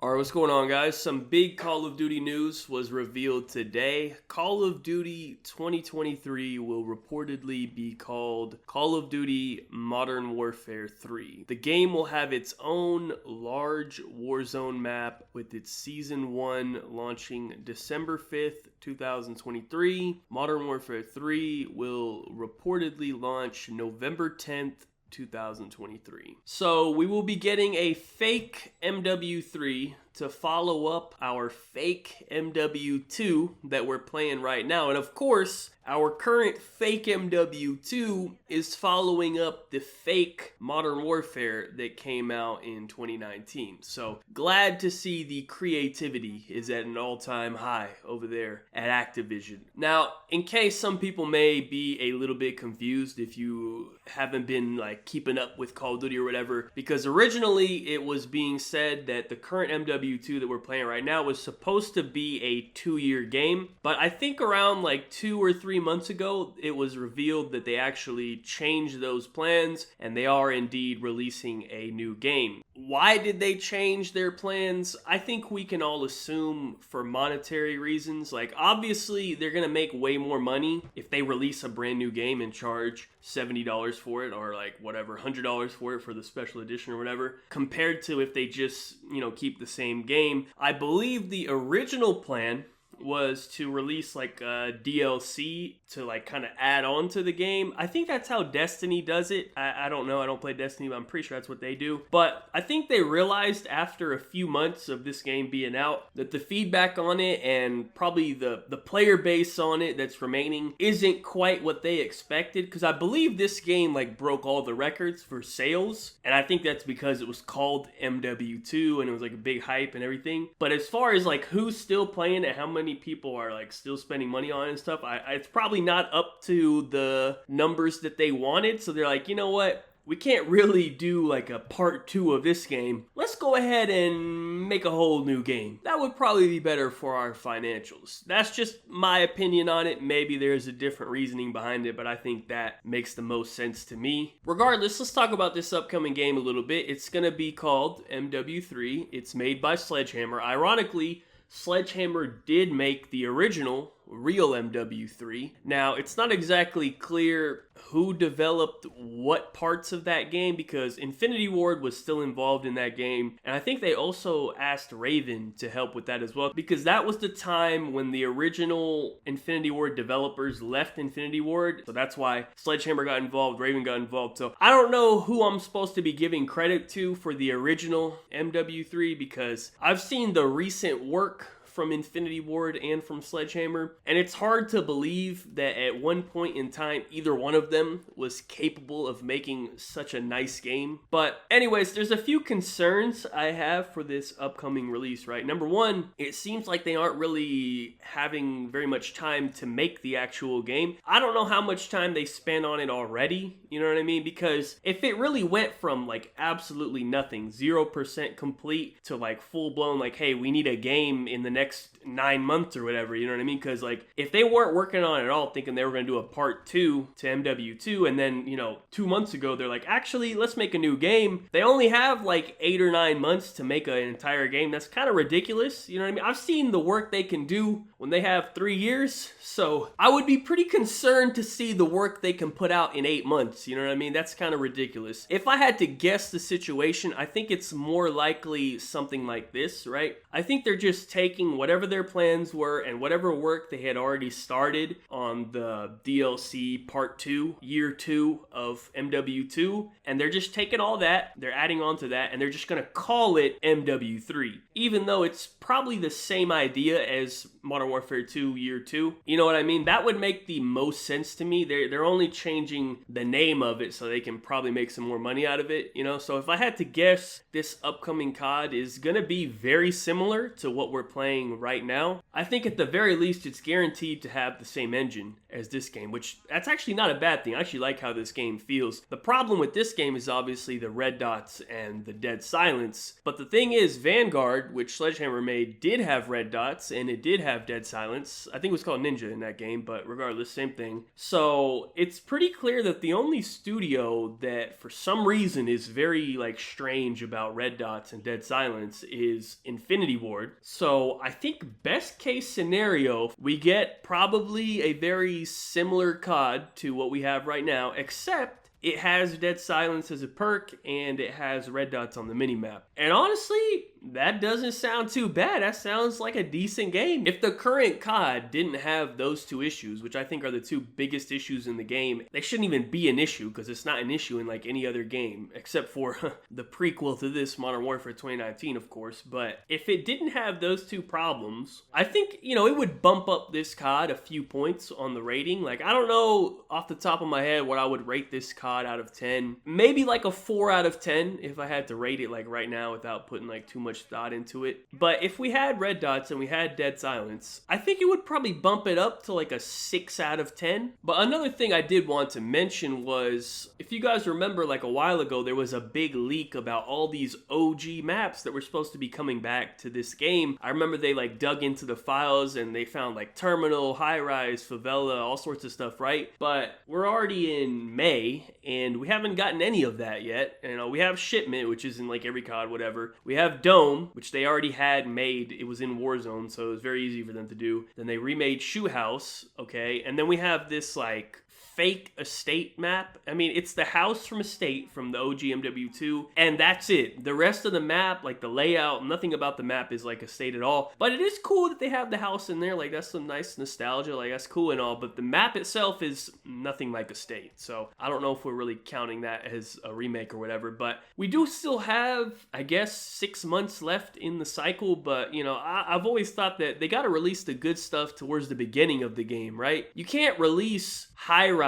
Alright, what's going on, guys? Some big Call of Duty news was revealed today. Call of Duty 2023 will reportedly be called Call of Duty Modern Warfare 3. The game will have its own large Warzone map with its Season 1 launching December 5th, 2023. Modern Warfare 3 will reportedly launch November 10th, 2023. So we will be getting a fake MW3 to follow up our fake MW2 that we're playing right now. And of course, our current fake MW2 is following up the fake Modern Warfare that came out in 2019. So glad to see the creativity is at an all-time high over there at Activision. Now, in case some people may be a little bit confused if you haven't been like keeping up with Call of Duty or whatever, because originally it was being said that the current MW2 that we're playing right now was supposed to be a 2-year game, but I think around like 2 or 3 months ago it was revealed that they actually changed those plans and they are indeed releasing a new game. Why did they change their plans? I think we can all assume for monetary reasons. Like, obviously they're gonna make way more money if they release a brand new game and charge $70 for it, or like whatever, $100 for it for the special edition or whatever, compared to if they just, keep the same game. I believe the original plan was to release like a DLC to like kind of add on to the game. I think that's how Destiny does it. I don't know. I don't play Destiny, but I'm pretty sure that's what they do. But I think they realized after a few months of this game being out that the feedback on it and probably the player base on it that's remaining isn't quite what they expected, because I believe this game like broke all the records for sales, and I think that's because it was called MW2 and it was like a big hype and everything. But as far as like who's still playing it, how many people are like still spending money on it and stuff, it's probably not up to the numbers that they wanted. So they're like, you know what? We can't really do like a part 2 of this game. Let's go ahead and make a whole new game. That would probably be better for our financials. That's just my opinion on it. Maybe there's a different reasoning behind it, but I think that makes the most sense to me. Regardless, let's talk about this upcoming game a little bit. It's gonna be called MW3. It's made by Sledgehammer. Ironically, Sledgehammer did make the original real MW3. Now, it's not exactly clear who developed what parts of that game, because Infinity Ward was still involved in that game, and I think they also asked Raven to help with that as well, because that was the time when the original Infinity Ward developers left Infinity Ward, so that's why Sledgehammer got involved, Raven got involved. So I don't know who I'm supposed to be giving credit to for the original MW3, because I've seen the recent work from Infinity Ward and from Sledgehammer, and it's hard to believe that at one point in time either one of them was capable of making such a nice game. But anyways, there's a few concerns I have for this upcoming release, right? Number one, it seems like they aren't really having very much time to make the actual game. I don't know how much time they spent on it already, you know what I mean? Because if it really went from like absolutely nothing, 0% complete, to like full blown like, hey, we need a game in the next 9 months or whatever, you know what I mean? Because like if they weren't working on it at all thinking they were going to do a part 2 to MW2, and then 2 months ago they're like, actually let's make a new game, they only have like 8 or 9 months to make an entire game. That's kind of ridiculous, you know what I mean? I've seen the work they can do when they have 3 years, so I would be pretty concerned to see the work they can put out in 8 months, you know what I mean? That's kind of ridiculous. If I had to guess the situation, I think it's more likely something like this, right? I think they're just taking whatever their plans were and whatever work they had already started on the DLC part 2, year 2 of MW2, and they're just taking all that, they're adding on to that, and they're just gonna call it MW3, even though it's probably the same idea as Modern Warfare 2 year 2. You know what I mean? That would make the most sense to me. They're only changing the name of it so they can probably make some more money out of it, So if I had to guess, this upcoming COD is gonna be very similar to what we're playing right now. I think at the very least it's guaranteed to have the same engine as this game, which that's actually not a bad thing. I actually like how this game feels. The problem with this game is obviously the red dots and the dead silence, but the thing is, Vanguard, which Sledgehammer made, did have red dots and it did have have dead silence. I think it was called Ninja in that game, but regardless, same thing. So it's pretty clear that the only studio that for some reason is very like strange about red dots and dead silence is Infinity Ward. So I think best case scenario, we get probably a very similar COD to what we have right now, except it has dead silence as a perk and it has red dots on the minimap. And honestly, that doesn't sound too bad. That sounds like a decent game. If the current COD didn't have those two issues, which I think are the two biggest issues in the game, they shouldn't even be an issue because it's not an issue in like any other game, except for the prequel to this, Modern Warfare 2019, of course. But if it didn't have those two problems, I think, you know, it would bump up this COD a few points on the rating. Like, I don't know off the top of my head what I would rate this COD out of 10. Maybe like a 4 out of 10 if I had to rate it like right now without putting like too much thought into it. But if we had red dots and we had dead silence, I think it would probably bump it up to like a 6 out of 10. But another thing I did want to mention was, if you guys remember, like a while ago, there was a big leak about all these OG maps that were supposed to be coming back to this game. I remember they like dug into the files and they found like Terminal, High Rise, Favela, all sorts of stuff, right? But we're already in May and we haven't gotten any of that yet. You know, we have Shipment, which is in like every COD, whatever. We have Dome, which they already had made. It was in Warzone, so it was very easy for them to do. Then they remade Shoe House, okay? And then we have this like fake estate map. I mean, it's the house from Estate from the OG MW2, and that's it. The rest of the map, like the layout, nothing about the map is like Estate at all. But it is cool that they have the house in there. Like, that's some nice nostalgia. Like, that's cool and all. But the map itself is nothing like Estate. So I don't know if we're really counting that as a remake or whatever. But we do still have, I guess, 6 months left in the cycle. But, you know, I've always thought that they got to release the good stuff towards the beginning of the game, right? You can't release High Rise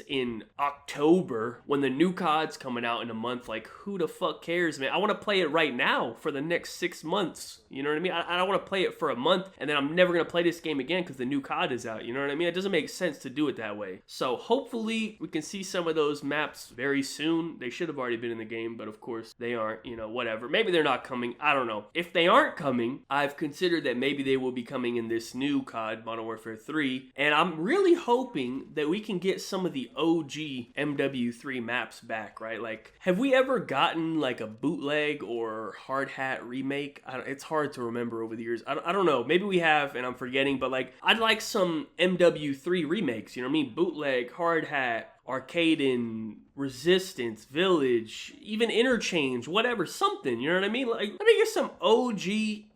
in October when the new COD's coming out in a month. Like, who the fuck cares, man? I want to play it right now for the next 6 months. You know what I mean? I don't want to play it for a month and then I'm never going to play this game again because the new COD is out. You know what I mean? It doesn't make sense to do it that way. So hopefully we can see some of those maps very soon. They should have already been in the game, but of course they aren't, you know, whatever. Maybe they're not coming. I don't know. If they aren't coming, I've considered that maybe they will be coming in this new COD, Modern Warfare 3. And I'm really hoping that we can get some of the OG MW3 maps back, right? Like, have we ever gotten like a bootleg or hard hat remake? It's hard to remember over the years. I don't know. Maybe we have and I'm forgetting, but like, I'd like some MW3 remakes, you know what I mean? Bootleg, hard hat, Arcaden, Resistance, Village, even Interchange, whatever, something, you know what I mean? Like, let me get some OG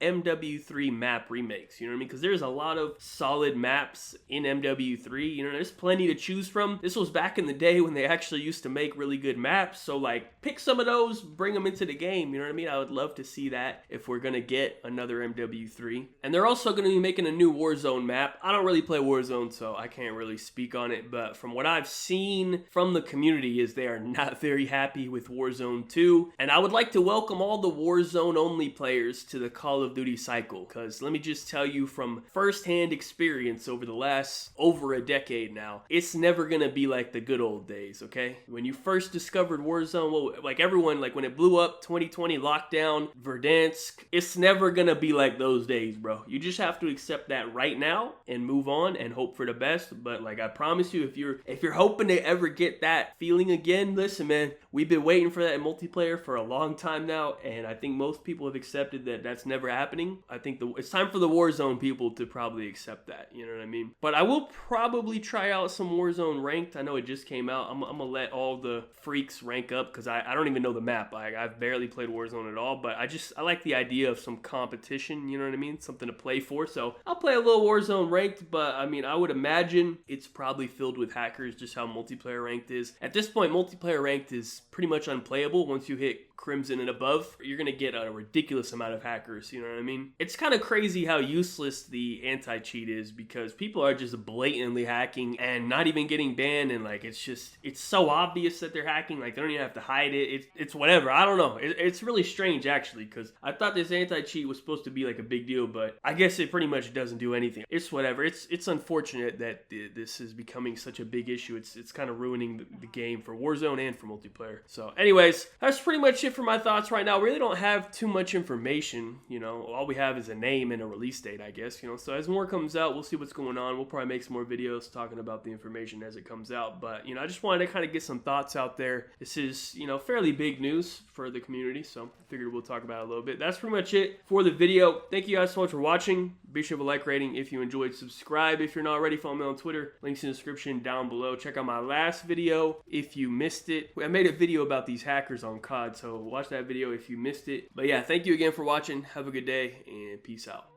MW3 map remakes, you know what I mean? Because there's a lot of solid maps in MW3, you know, there's plenty to choose from. This was back in the day when they actually used to make really good maps, so like, pick some of those, bring them into the game, you know what I mean? I would love to see that if we're gonna get another MW3. And they're also gonna be making a new Warzone map. I don't really play Warzone, so I can't really speak on it, but from what I've seen from the community is they are not very happy with Warzone 2, and I would like to welcome all the Warzone only players to the Call of Duty cycle, because let me just tell you from first-hand experience over the last over a decade now, it's never gonna be like the good old days, okay? When you first discovered Warzone, well, like everyone, like when it blew up, 2020 lockdown, Verdansk, it's never gonna be like those days, bro. You just have to accept that right now and move on and hope for the best. But like, I promise you, if you're hoping to ever get that feeling again, listen, man, we've been waiting for that in multiplayer for a long time now, and I think most people have accepted that that's never happening. I think it's time for the Warzone people to probably accept that, you know what I mean? But I will probably try out some Warzone ranked. I know it just came out. I'm gonna let all the freaks rank up because I don't even know the map. I've barely played Warzone at all, but I like the idea of some competition, you know what I mean? Something to play for. So I'll play a little Warzone ranked, but I mean, I would imagine it's probably filled with hackers, just how multiplayer ranked is. At this point, multiplayer ranked is pretty much unplayable. Once you hit Crimson and above, you're gonna get a ridiculous amount of hackers, you know what I mean? It's kind of crazy how useless the anti-cheat is because people are just blatantly hacking and not even getting banned, and like, it's so obvious that they're hacking, like they don't even have to hide it. It's whatever, I don't know. It's really strange actually, because I thought this anti-cheat was supposed to be like a big deal, but I guess it pretty much doesn't do anything. It's whatever. It's unfortunate that this is becoming such a big issue. It's kind of ruining the game for for Warzone and for multiplayer. So anyways, that's pretty much it for my thoughts right now. We really don't have too much information, you know. All we have is a name and a release date, I guess, you know. So as more comes out, we'll see what's going on. We'll probably make some more videos talking about the information as it comes out. But, you know, I just wanted to kind of get some thoughts out there. This is, you know, fairly big news for the community, so I figured we'll talk about it a little bit. That's pretty much it for the video. Thank you guys so much for watching. Be sure to leave a like rating if you enjoyed. Subscribe if you're not already. Follow me on Twitter. Links in the description down below. Check out my last video if you missed it. I made a video about these hackers on COD, so watch that video if you missed it. But yeah, thank you again for watching. Have a good day and peace out.